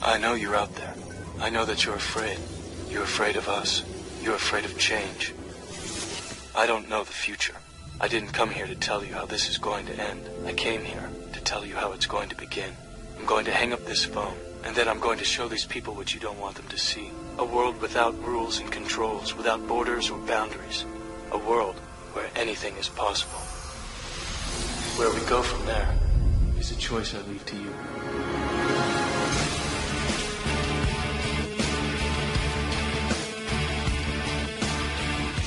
I know you're out there. I know that you're afraid. You're afraid of us. You're afraid of change. I don't know the future. I didn't come here to tell you how this is going to end. I came here to tell you how it's going to begin. I'm going to hang up this phone, and then I'm going to show these people what you don't want them to see. A world without rules and controls, without borders or boundaries. A world where anything is possible. Where we go from there is a choice I leave to you.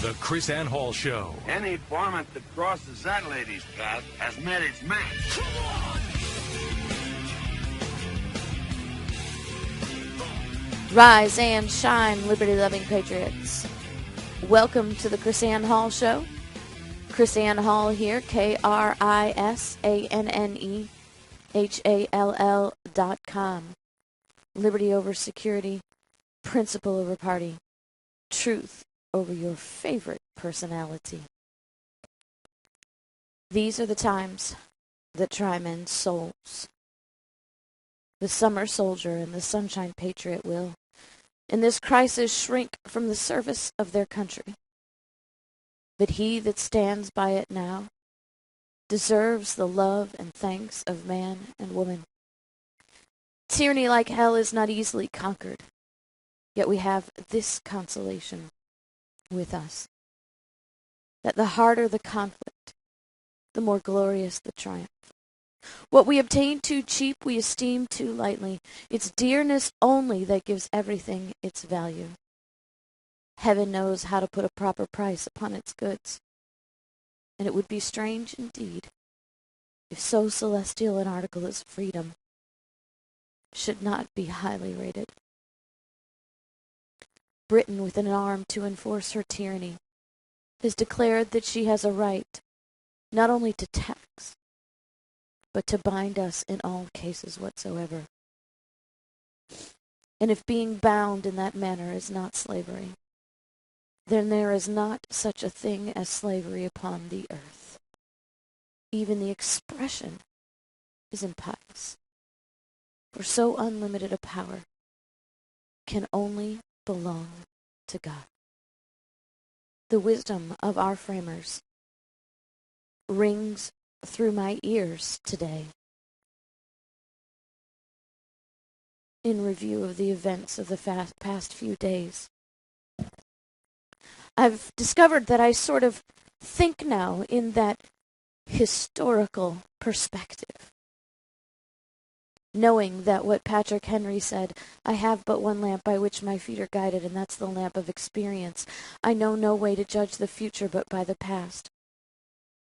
The KrisAnne Hall Show. Any varmint that crosses that lady's path has met its match. Rise and shine, liberty-loving patriots. Welcome to the KrisAnne Hall Show. KrisAnne Hall here, KrisAnnehall.com. Liberty over security, principle over party, truth over your favorite personality. These are the times that try men's souls. The summer soldier and the sunshine patriot will, in this crisis, shrink from the service of their country. But he that stands by it now deserves the love and thanks of man and woman. Tyranny like hell is not easily conquered, yet we have this consolation with us, that the harder the conflict, the more glorious the triumph. What we obtain too cheap, we esteem too lightly. It's dearness only that gives everything its value. Heaven knows how to put a proper price upon its goods, and it would be strange indeed if so celestial an article as freedom should not be highly rated. Britain, with an arm to enforce her tyranny, has declared that she has a right not only to tax, but to bind us in all cases whatsoever. And if being bound in that manner is not slavery, then there is not such a thing as slavery upon the earth. Even the expression is impious, for so unlimited a power can only belong to God. The wisdom of our framers rings through my ears today in review of the events of the past few days. I've discovered that I sort of think now in that historical perspective, knowing that what Patrick Henry said, I have but one lamp by which my feet are guided, and that's the lamp of experience. I know no way to judge the future but by the past.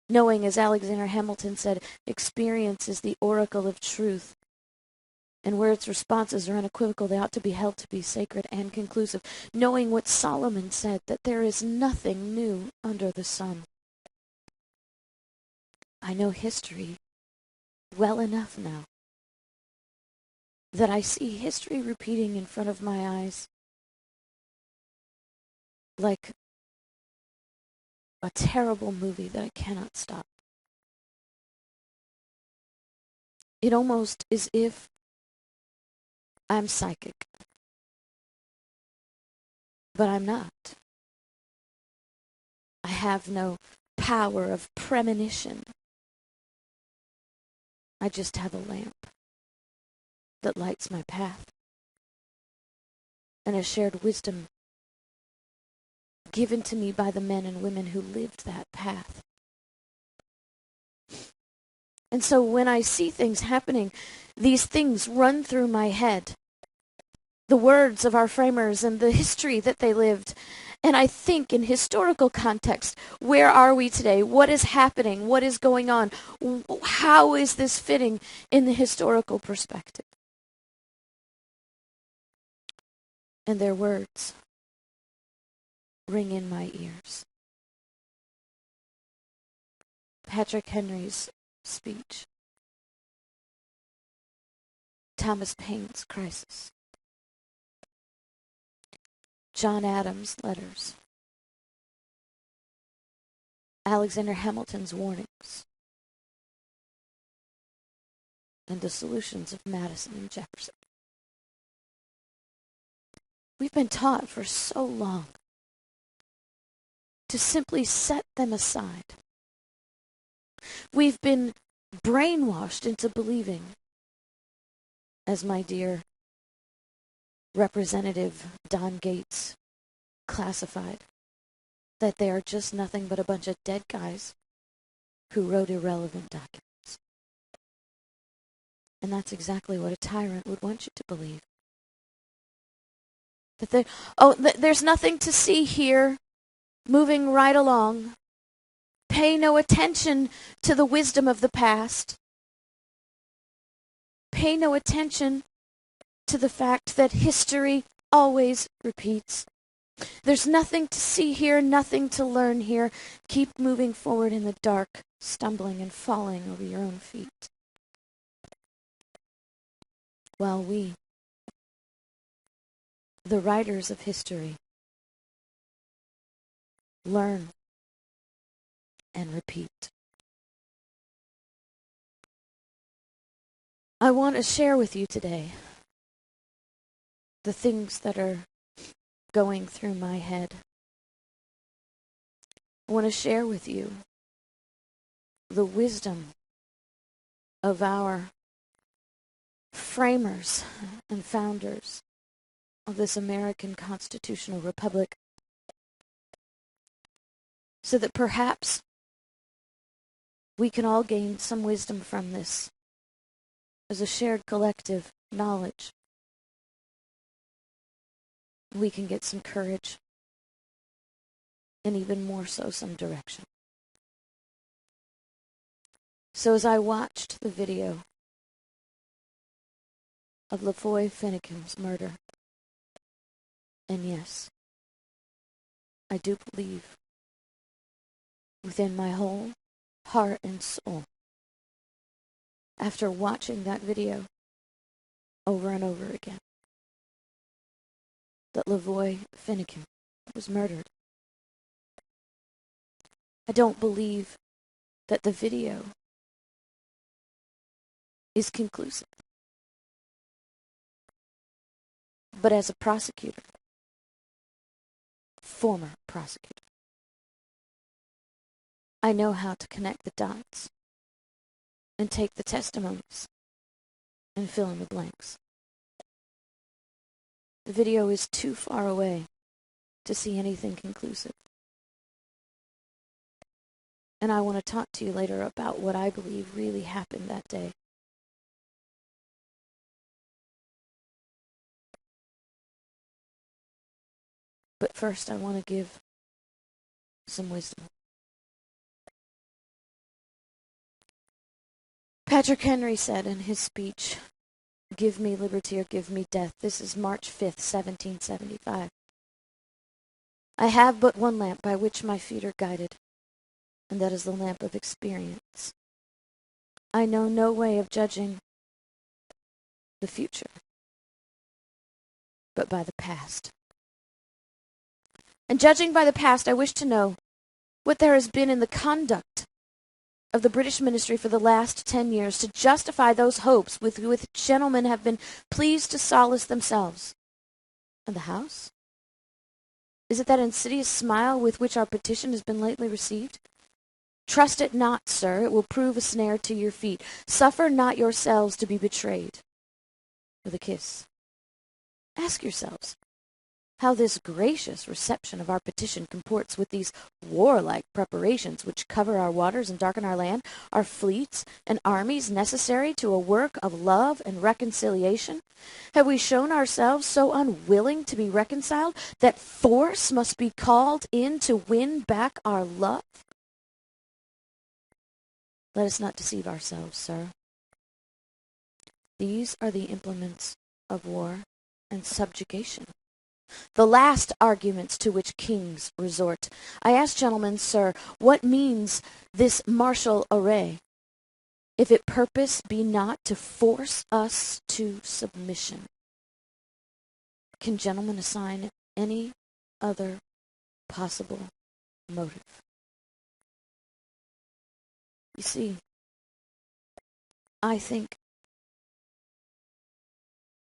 Knowing, as Alexander Hamilton said, experience is the oracle of truth, and where its responses are unequivocal, they ought to be held to be sacred and conclusive. Knowing what Solomon said, that there is nothing new under the sun. I know history well enough now that I see history repeating in front of my eyes like a terrible movie that I cannot stop. It almost is if I'm psychic, but I'm not. I have no power of premonition. I just have a lamp that lights my path, and a shared wisdom given to me by the men and women who lived that path. And so when I see things happening, these things run through my head. The words of our framers and the history that they lived. And I think in historical context, where are we today? What is happening? What is going on? How is this fitting in the historical perspective? And their words ring in my ears. Patrick Henry's speech. Thomas Paine's crisis. John Adams' letters. Alexander Hamilton's warnings. And the solutions of Madison and Jefferson. We've been taught for so long to simply set them aside. We've been brainwashed into believing, as my dear Representative Don Gates classified, that they are just nothing but a bunch of dead guys who wrote irrelevant documents. And that's exactly what a tyrant would want you to believe. That there's nothing to see here, moving right along. Pay no attention to the wisdom of the past. Pay no attention to the fact that history always repeats. There's nothing to see here, nothing to learn here. Keep moving forward in the dark, stumbling and falling over your own feet. While we, the writers of history, learn and repeat. I want to share with you today the things that are going through my head. I want to share with you the wisdom of our framers and founders of this American constitutional republic, so that perhaps we can all gain some wisdom from this as a shared collective knowledge. We can get some courage and even more so some direction. So as I watched the video of LaVoy Finnegan's murder, and yes, I do believe within my whole heart and soul, after watching that video over and over again, that LaVoy Finnegan was murdered. I don't believe that the video is conclusive. But as a prosecutor, former prosecutor, I know how to connect the dots and take the testimonies and fill in the blanks. The video is too far away to see anything conclusive. And I want to talk to you later about what I believe really happened that day. But first, I want to give some wisdom. Patrick Henry said in his speech, "Give me liberty or give me death." This is March 5th, 1775. "I have but one lamp by which my feet are guided, and that is the lamp of experience. I know no way of judging the future, but by the past. And judging by the past, I wish to know what there has been in the conduct of the British ministry for the last 10 years to justify those hopes with which gentlemen have been pleased to solace themselves. And the House? Is it that insidious smile with which our petition has been lately received? Trust it not, sir, it will prove a snare to your feet. Suffer not yourselves to be betrayed." With a kiss. Ask yourselves how this gracious reception of our petition comports with these warlike preparations which cover our waters and darken our land, our fleets and armies necessary to a work of love and reconciliation. Have we shown ourselves so unwilling to be reconciled that force must be called in to win back our love? Let us not deceive ourselves, sir. These are the implements of war and subjugation, the last arguments to which kings resort. I ask, gentlemen, sir, what means this martial array, if its purpose be not to force us to submission? Can gentlemen assign any other possible motive? You see, I think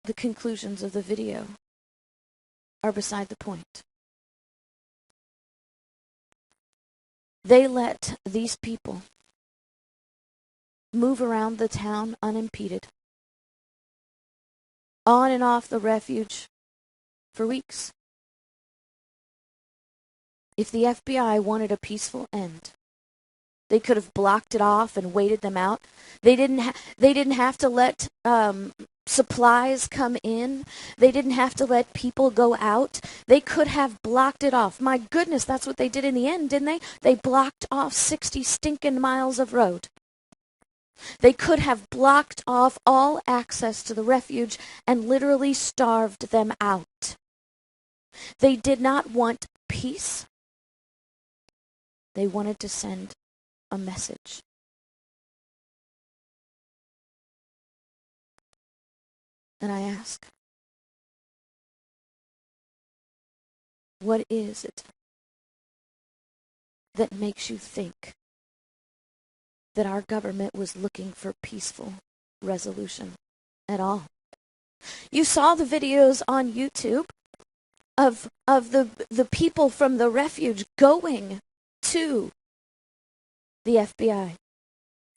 the conclusions of the video are beside the point. They let these people move around the town unimpeded, on and off the refuge for weeks. If the FBI wanted a peaceful end, they could have blocked it off and waited them out. They didn't have to let supplies come in. They didn't have to let people go out. They could have blocked it off. My goodness, that's what they did in the end, didn't they? They blocked off 60 stinking miles of road. They could have blocked off all access to the refuge and literally starved them out. They did not want peace. They wanted to send a message. And I ask, what is it that makes you think that our government was looking for peaceful resolution at all? You saw the videos on YouTube of the people from the refuge going to the FBI,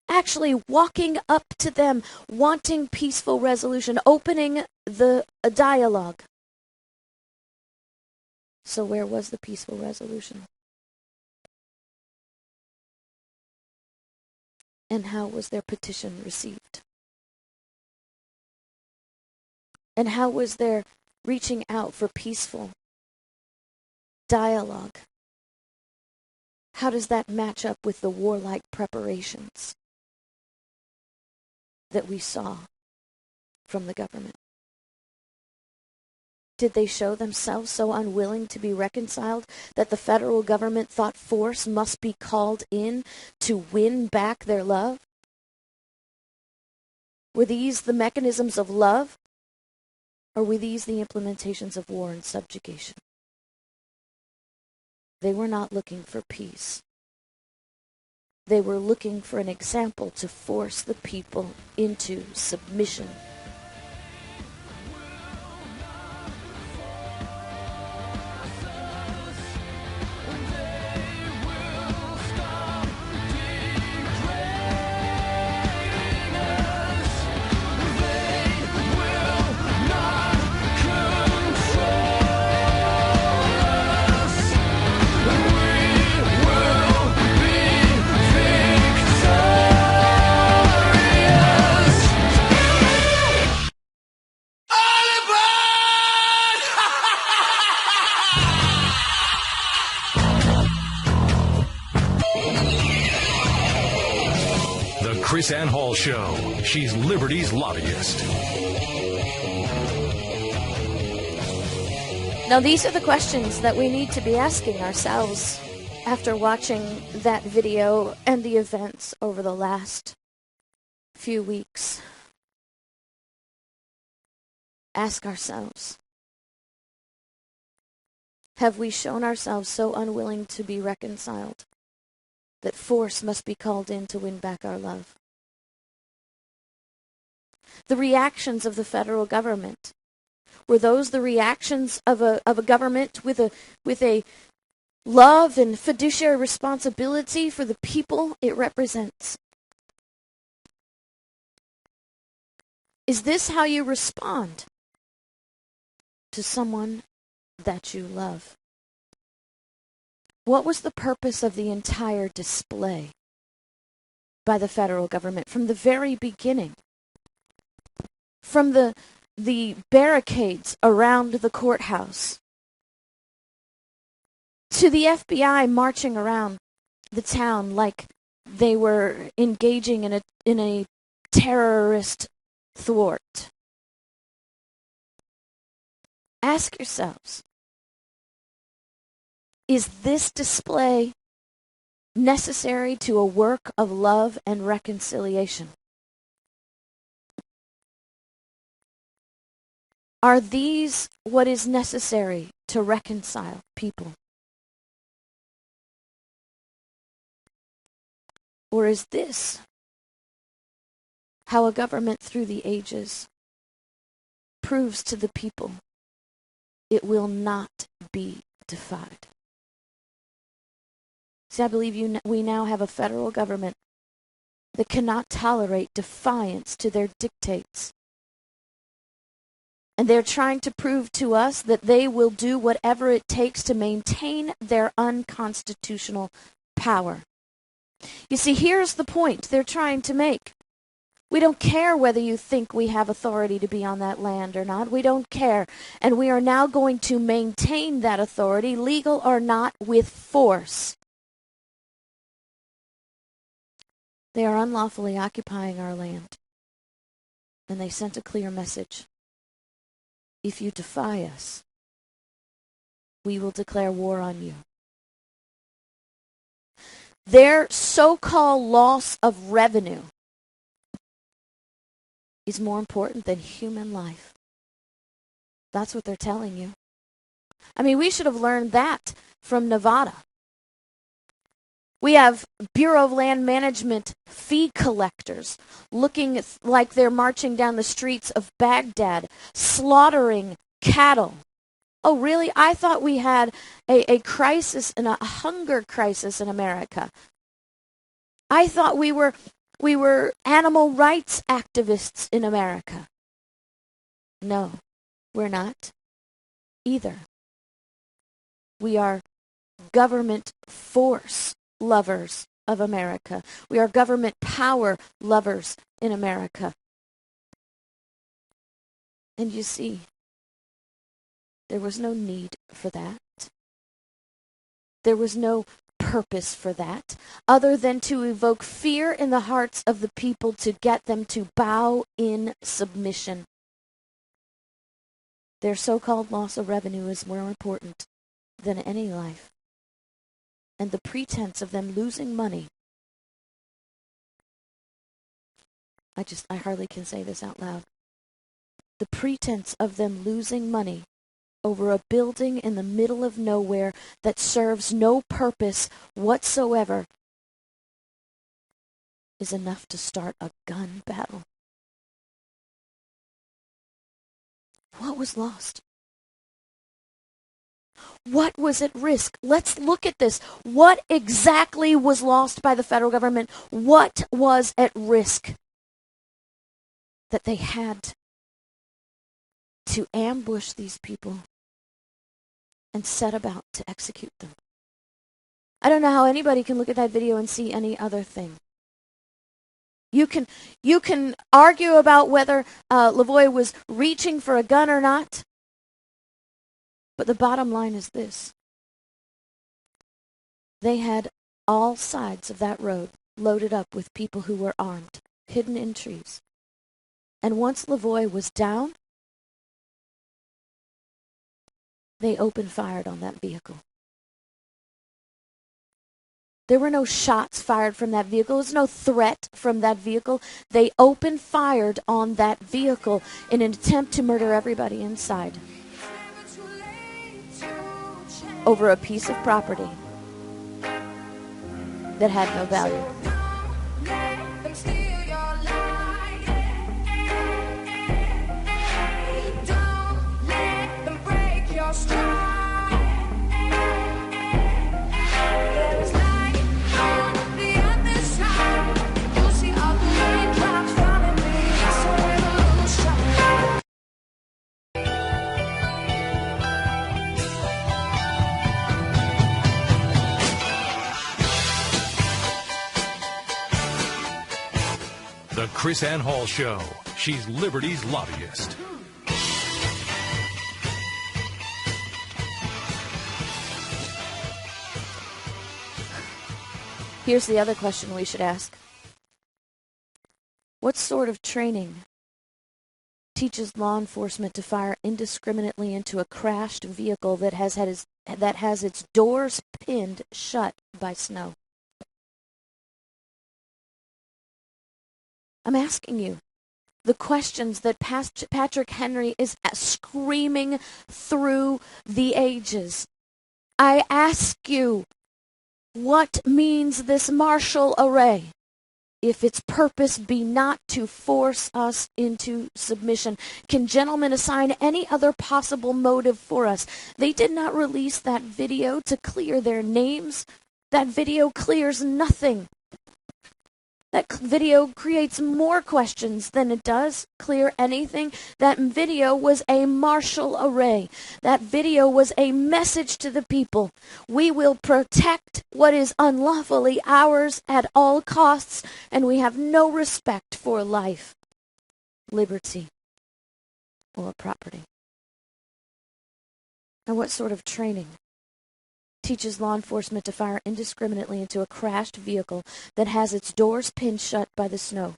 actually walking up to them, wanting peaceful resolution, opening a dialogue. So where was the peaceful resolution? And how was their petition received? And how was their reaching out for peaceful dialogue? How does that match up with the warlike preparations that we saw from the government? Did they show themselves so unwilling to be reconciled that the federal government thought force must be called in to win back their love? Were these the mechanisms of love, or were these the implementations of war and subjugation? They were not looking for peace. They were looking for an example to force the people into submission. KrisAnne Hall Show. She's Liberty's lobbyist. Now, these are the questions that we need to be asking ourselves after watching that video and the events over the last few weeks. Ask ourselves, have we shown ourselves so unwilling to be reconciled that force must be called in to win back our love? The reactions of the federal government, were those the reactions of a government with a love and fiduciary responsibility for the people it represents? Is this how you respond to someone that you love? What was the purpose of the entire display by the federal government from the very beginning? From the barricades around the courthouse to the FBI marching around the town like they were engaging in a terrorist thwart. Ask yourselves, is this display necessary to a work of love and reconciliation? Are these what is necessary to reconcile people? Or is this how a government through the ages proves to the people it will not be defied. See, I believe we now have a federal government that cannot tolerate defiance to their dictates. And they're trying to prove to us that they will do whatever it takes to maintain their unconstitutional power. You see, here's the point they're trying to make. We don't care whether you think we have authority to be on that land or not. We don't care. And we are now going to maintain that authority, legal or not, with force. They are unlawfully occupying our land. And they sent a clear message. If you defy us, we will declare war on you. Their so-called loss of revenue is more important than human life. That's what they're telling you. I mean, we should have learned that from Nevada. We have Bureau of Land Management fee collectors looking like they're marching down the streets of Baghdad, slaughtering cattle. Oh, really? I thought we had a crisis, and a hunger crisis in America. I thought we were animal rights activists in America. No, we're not either. We are government force lovers of America. We are government power lovers in America. And you see, there was no need for that. There was no purpose for that, other than to evoke fear in the hearts of the people to get them to bow in submission. Their so-called loss of revenue is more important than any life. And the pretense of them losing money, I hardly can say this out loud. The pretense of them losing money over a building in the middle of nowhere that serves no purpose whatsoever is enough to start a gun battle. What was lost? What was at risk? Let's look at this. What exactly was lost by the federal government? What was at risk that they had to ambush these people and set about to execute them? I don't know how anybody can look at that video and see any other thing. You can argue about whether LaVoy was reaching for a gun or not. But the bottom line is this. They had all sides of that road loaded up with people who were armed, hidden in trees. And once LaVoy was down, they opened fire on that vehicle. There were no shots fired from that vehicle. There was no threat from that vehicle. They opened fire on that vehicle in an attempt to murder everybody inside over a piece of property that had no value. The KrisAnne Hall Show. She's Liberty's lobbyist. Here's the other question we should ask. What sort of training teaches law enforcement to fire indiscriminately into a crashed vehicle that has its doors pinned shut by snow? I'm asking you the questions that Patrick Henry is screaming through the ages. I ask you, what means this martial array? if its purpose be not to force us into submission. Can gentlemen assign any other possible motive for us? They did not release that video to clear their names. That video clears nothing. That video creates more questions than it does clear anything. That video was a martial array. That video was a message to the people. We will protect what is unlawfully ours at all costs, and we have no respect for life, liberty, or property. Now, what sort of training teaches law enforcement to fire indiscriminately into a crashed vehicle that has its doors pinned shut by the snow?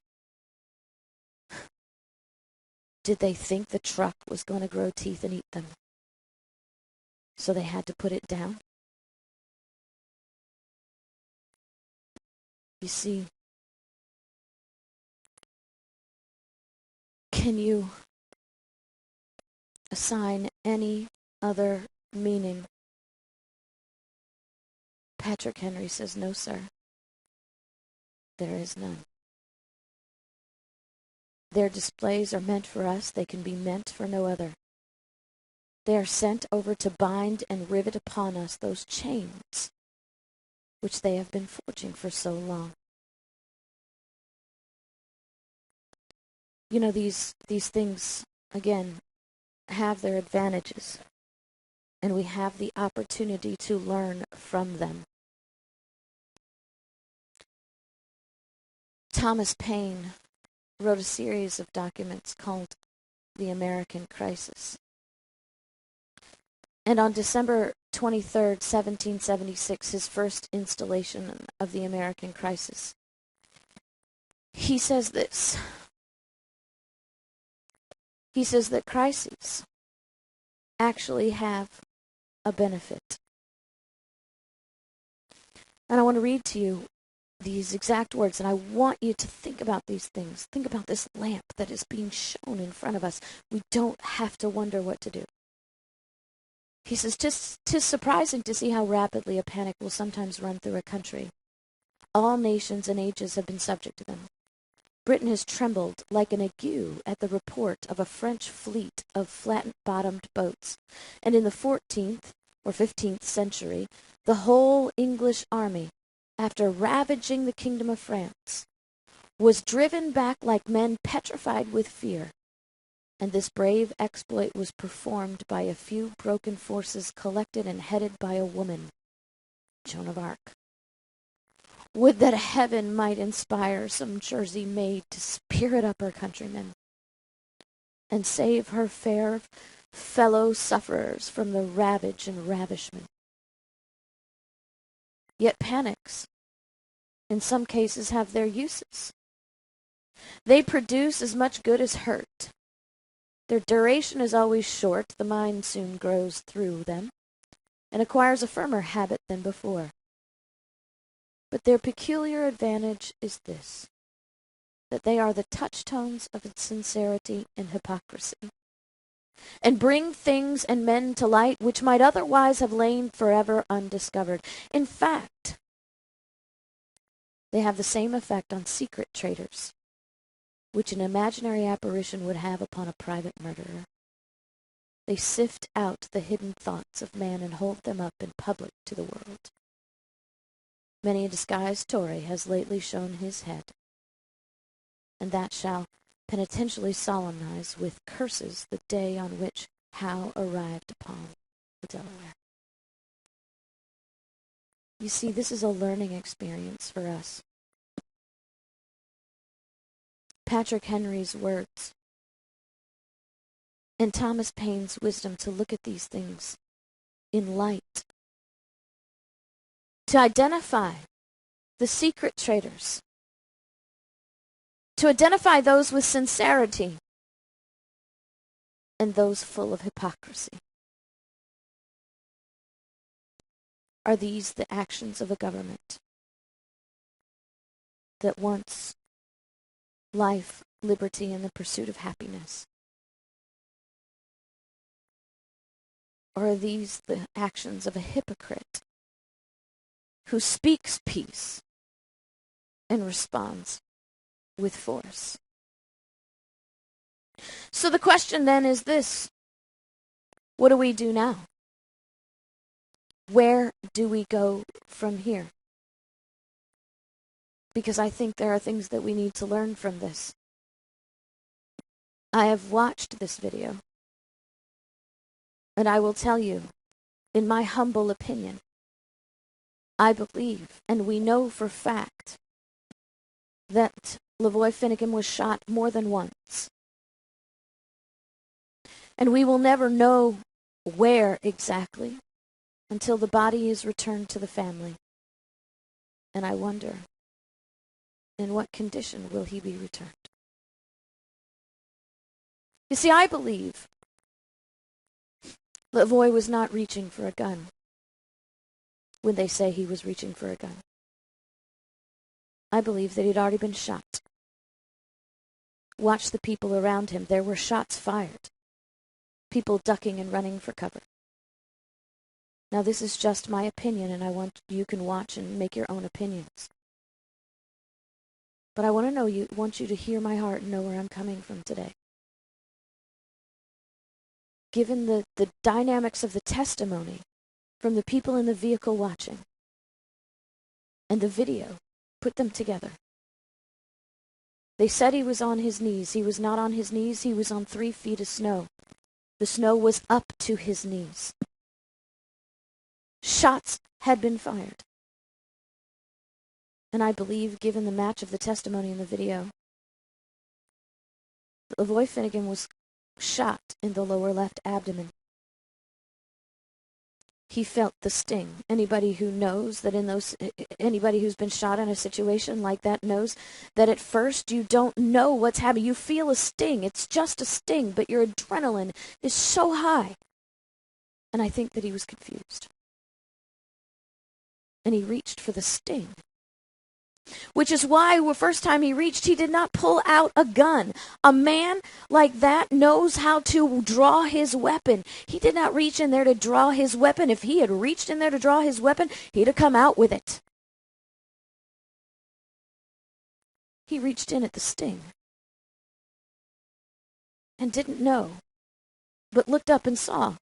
Did they think the truck was going to grow teeth and eat them? So they had to put it down? You see, can you assign any other meaning? Patrick Henry says, no, sir. There is none. Their displays are meant for us. They can be meant for no other. They are sent over to bind and rivet upon us those chains which they have been forging for so long. You know, these things, again, have their advantages, and we have the opportunity to learn from them. Thomas Paine wrote a series of documents called The American Crisis. And on December 23rd, 1776, his first installation of The American Crisis, he says this. He says that crises actually have a benefit. And I want to read to you these exact words, and I want you to think about these things. Think about this lamp that is being shown in front of us. We don't have to wonder what to do. He says, "'Tis surprising to see how rapidly a panic will sometimes run through a country. All nations and ages have been subject to them. Britain has trembled like an ague at the report of a French fleet of flat-bottomed boats, and in the 14th or 15th century, the whole English army, after ravaging the kingdom of France, was driven back like men petrified with fear, and this brave exploit was performed by a few broken forces collected and headed by a woman, Joan of Arc. Would that heaven might inspire some Jersey maid to spirit up her countrymen and save her fair fellow sufferers from the ravage and ravishment. Yet panics, in some cases, have their uses. They produce as much good as hurt. Their duration is always short. The mind soon grows through them and acquires a firmer habit than before. But their peculiar advantage is this, that they are the touchstones of sincerity and hypocrisy, and bring things and men to light which might otherwise have lain forever undiscovered. In fact, they have the same effect on secret traitors, which an imaginary apparition would have upon a private murderer. They sift out the hidden thoughts of man and hold them up in public to the world. Many a disguised Tory has lately shown his head, and that shall penitentially solemnize with curses the day on which Howe arrived upon the Delaware. You see, this is a learning experience for us. Patrick Henry's words and Thomas Paine's wisdom to look at these things in light, to identify the secret traitors, to identify those with sincerity and those full of hypocrisy. Are these the actions of a government that wants life, liberty, and the pursuit of happiness? Or are these the actions of a hypocrite who speaks peace and responds with force. So the question then is this: what do we do now? Where do we go from here? Because I think there are things that we need to learn from this. I have watched this video, and I will tell you, in my humble opinion, I believe, and we know for fact, that LaVoy Finnegan was shot more than once. And we will never know where exactly until the body is returned to the family. And I wonder, in what condition will he be returned? You see, I believe LaVoy was not reaching for a gun when they say he was reaching for a gun. I believe that he'd already been shot. Watch the people around him. There were shots fired. People ducking and running for cover. Now, this is just my opinion, and you can watch and make your own opinions. But I want you to hear my heart and know where I'm coming from today. Given the dynamics of the testimony from the people in the vehicle watching and the video, put them together. They said he was on his knees. He was not on his knees. He was on 3 feet of snow. The snow was up to his knees. Shots had been fired. And I believe, given the match of the testimony in the video, LaVoy Finnegan was shot in the lower left abdomen. He felt the sting. Anybody who knows that anybody who's been shot in a situation like that knows that at first you don't know what's happening. You feel a sting. It's just a sting, but your adrenaline is so high. And I think that he was confused. And he reached for the sting. Which is why the first time he reached, he did not pull out a gun. A man like that knows how to draw his weapon. He did not reach in there to draw his weapon. If he had reached in there to draw his weapon, he'd have come out with it. He reached in at the sting and didn't know, but looked up and saw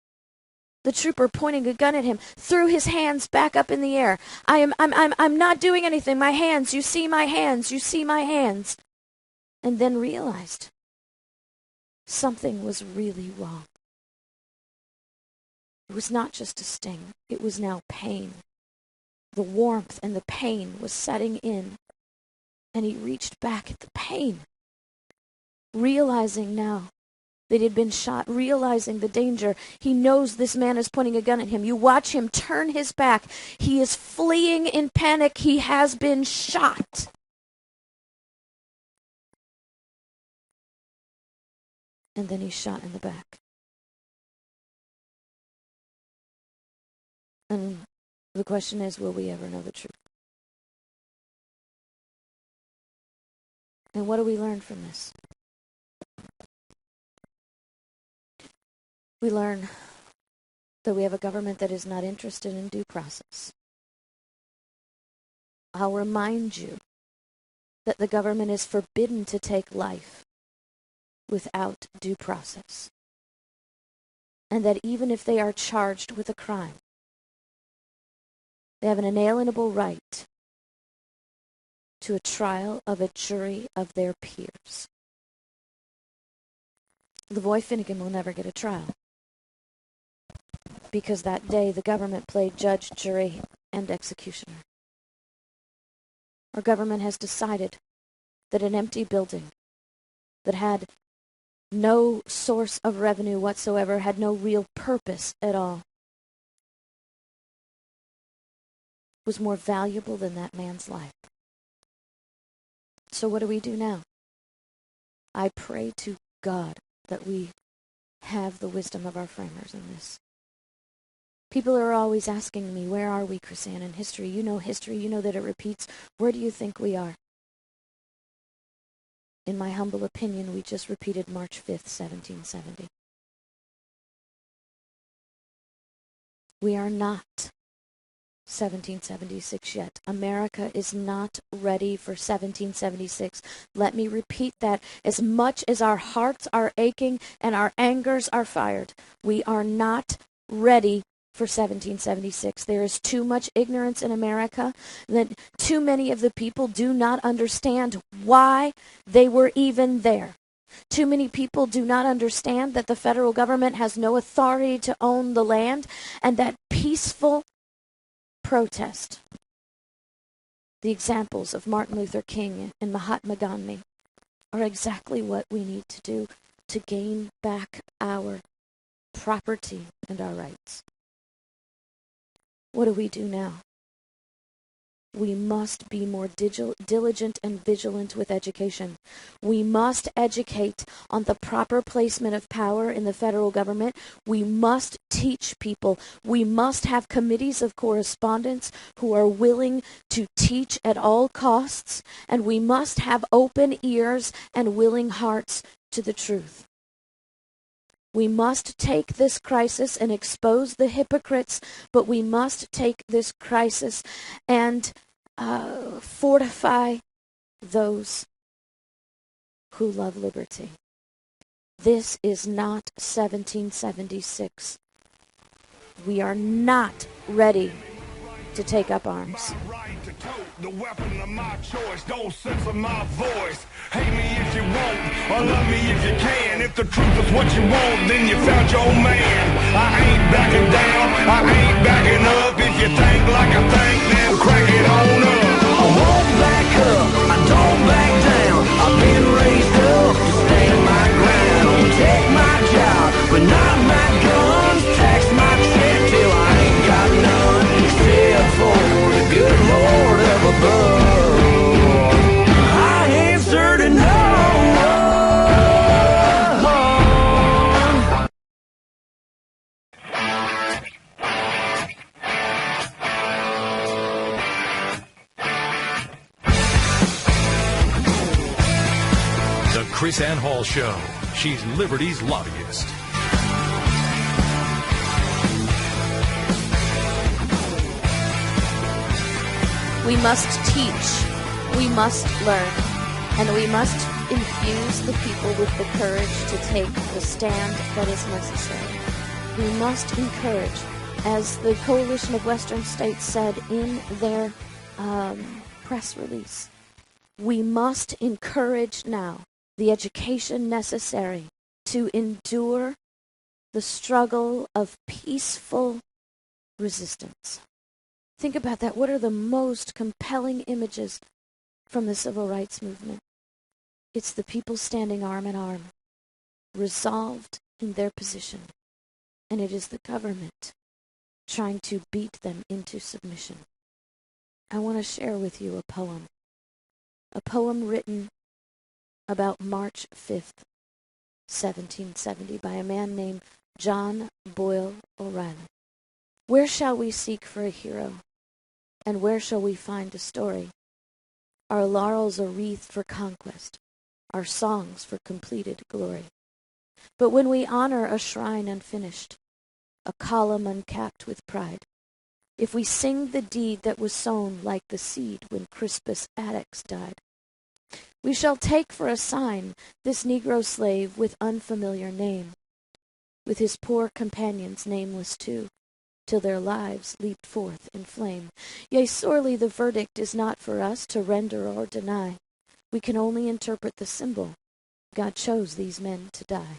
the trooper pointing a gun at him, threw his hands back up in the air. I'm not doing anything. My hands, you see my hands, you see my hands. And then realized something was really wrong. It was not just a sting. It was now pain. The warmth and the pain was setting in. And he reached back at the pain, realizing now that he'd been shot, realizing the danger. He knows this man is pointing a gun at him. You watch him turn his back. He is fleeing in panic. He has been shot. And then he's shot in the back. And the question is, will we ever know the truth? And what do we learn from this? We learn that we have a government that is not interested in due process. I'll remind you that the government is forbidden to take life without due process. And that even if they are charged with a crime, they have an inalienable right to a trial of a jury of their peers. LaVoy Finnegan will never get a trial, because that day the government played judge, jury, and executioner. Our government has decided that an empty building that had no source of revenue whatsoever, had no real purpose at all, was more valuable than that man's life. So what do we do now? I pray to God that we have the wisdom of our framers in this. People are always asking me, where are we, KrisAnne, in history? You know history, you know that it repeats. Where do you think we are? In my humble opinion, we just repeated March 5th, 1770. We are not 1776 yet. America is not ready for 1776. Let me repeat that. As much as our hearts are aching and our angers are fired, we are not ready for 1776. There is too much ignorance in America that too many of the people do not understand why they were even there. Too many people do not understand that the federal government has no authority to own the land, and that peaceful protest, the examples of Martin Luther King and Mahatma Gandhi, are exactly what we need to do to gain back our property and our rights. What do we do now? We must be more diligent and vigilant with education. We must educate on the proper placement of power in the federal government. We must teach people. We must have committees of correspondence who are willing to teach at all costs. And we must have open ears and willing hearts to the truth. We must take this crisis and expose the hypocrites, but we must take this crisis and fortify those who love liberty. This is not 1776. We are not ready to take up arms. The weapon of my choice, don't censor my voice. Hate me if you want, or love me if you can. If the truth is what you want, then you found your man. I ain't backing down, I ain't backing up. If you think like I think, then crack it on up. I won't back up, I don't back down. I've been raised up to stand my ground. Take my job, but not my guns. Tax my check till I ain't got none. Except for the good Lord up above. I answer to no one. The KrisAnne Hall Show. She's Liberty's lobbyist. We must teach, we must learn, and we must infuse the people with the courage to take the stand that is necessary. We must encourage, as the Coalition of Western States said in their press release, we must encourage now the education necessary to endure the struggle of peaceful resistance. Think about that. What are the most compelling images from the civil rights movement? It's the people standing arm in arm, resolved in their position. And it is the government trying to beat them into submission. I want to share with you a poem written about March 5th, 1770, by a man named John Boyle O'Reilly. Where shall we seek for a hero? And where shall we find a story? Our laurels are wreathed for conquest, our songs for completed glory. But when we honor a shrine unfinished, a column uncapped with pride, if we sing the deed that was sown like the seed when Crispus Attucks died, we shall take for a sign this Negro slave with unfamiliar name, with his poor companions nameless too, till their lives leaped forth in flame. Yea, sorely the verdict is not for us to render or deny. We can only interpret the symbol. God chose these men to die.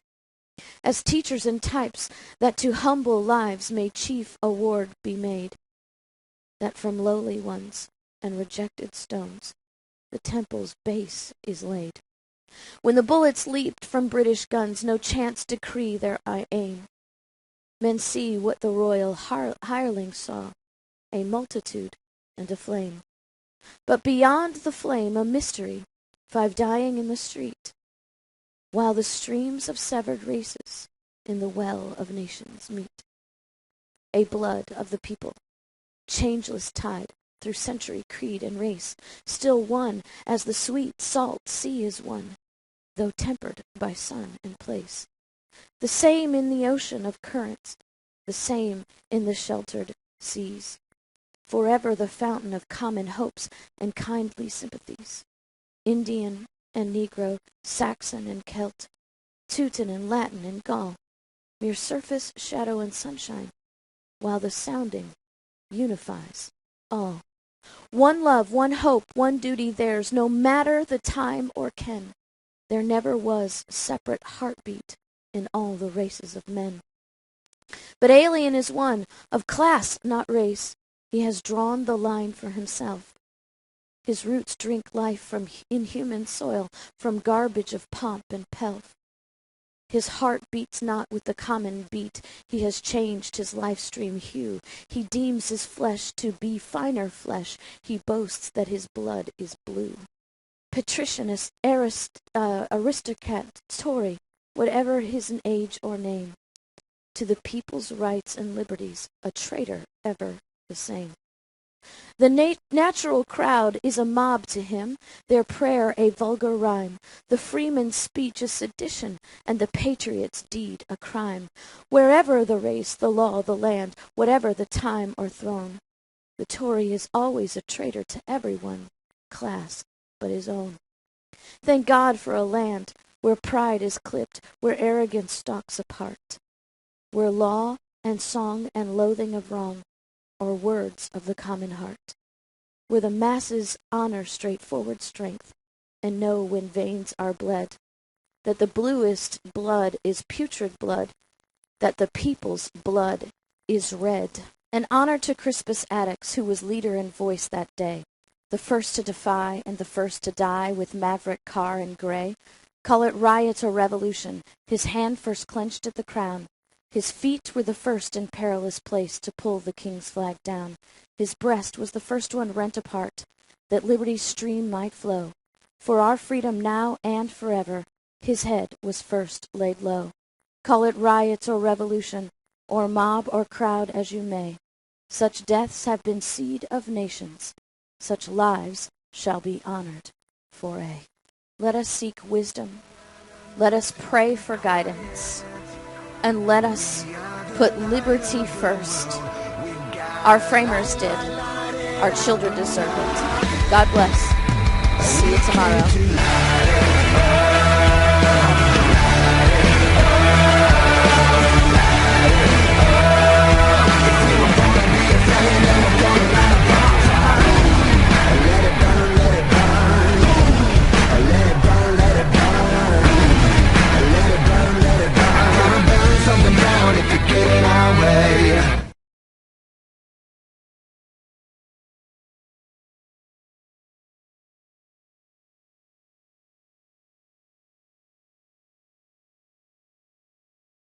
As teachers and types, that to humble lives may chief award be made, that from lowly ones and rejected stones the temple's base is laid. When the bullets leaped from British guns, no chance decree their aim. Men see what the royal hireling saw, a multitude and a flame. But beyond the flame a mystery, 5 dying in the street, while the streams of severed races in the well of nations meet. A blood of the people, changeless tide through century, creed, and race, still one as the sweet salt sea is one, though tempered by sun and place. The same in the ocean of currents, the same in the sheltered seas. forever the fountain of common hopes and kindly sympathies. Indian and Negro, Saxon and Celt, Teuton and Latin and Gaul, mere surface, shadow, and sunshine, while the sounding unifies all. One love, one hope, one duty theirs, no matter the time or ken. There never was separate heartbeat in all the races of men. But alien is one, of class, not race. He has drawn the line for himself. His roots drink life from inhuman soil, from garbage of pomp and pelf. His heart beats not with the common beat. He has changed his life stream hue. He deems his flesh to be finer flesh. He boasts that his blood is blue. Patrician, aristocrat, Tory, whatever his age or name, to the people's rights and liberties, a traitor ever the same. The natural crowd is a mob to him, their prayer a vulgar rhyme, the freeman's speech a sedition, and the patriot's deed a crime. Wherever the race, the law, the land, whatever the time or throne, the Tory is always a traitor to everyone, class but his own. Thank God for a land where pride is clipped, where arrogance stalks apart, where law and song and loathing of wrong are words of the common heart, where the masses honor straightforward strength and know when veins are bled, that the bluest blood is putrid blood, that the people's blood is red. An honor to Crispus Attucks, who was leader and voice that day, the first to defy and the first to die with Maverick, Carr, and Gray. Call it riot or revolution, his hand first clenched at the crown. His feet were the first in perilous place to pull the king's flag down. His breast was the first one rent apart, that liberty's stream might flow. For our freedom now and forever, his head was first laid low. Call it riot or revolution, or mob or crowd as you may. Such deaths have been seed of nations. Such lives shall be honored for aye. Let us seek wisdom. Let us pray for guidance. And let us put liberty first. Our framers did. Our children deserve it. God bless. See you tomorrow.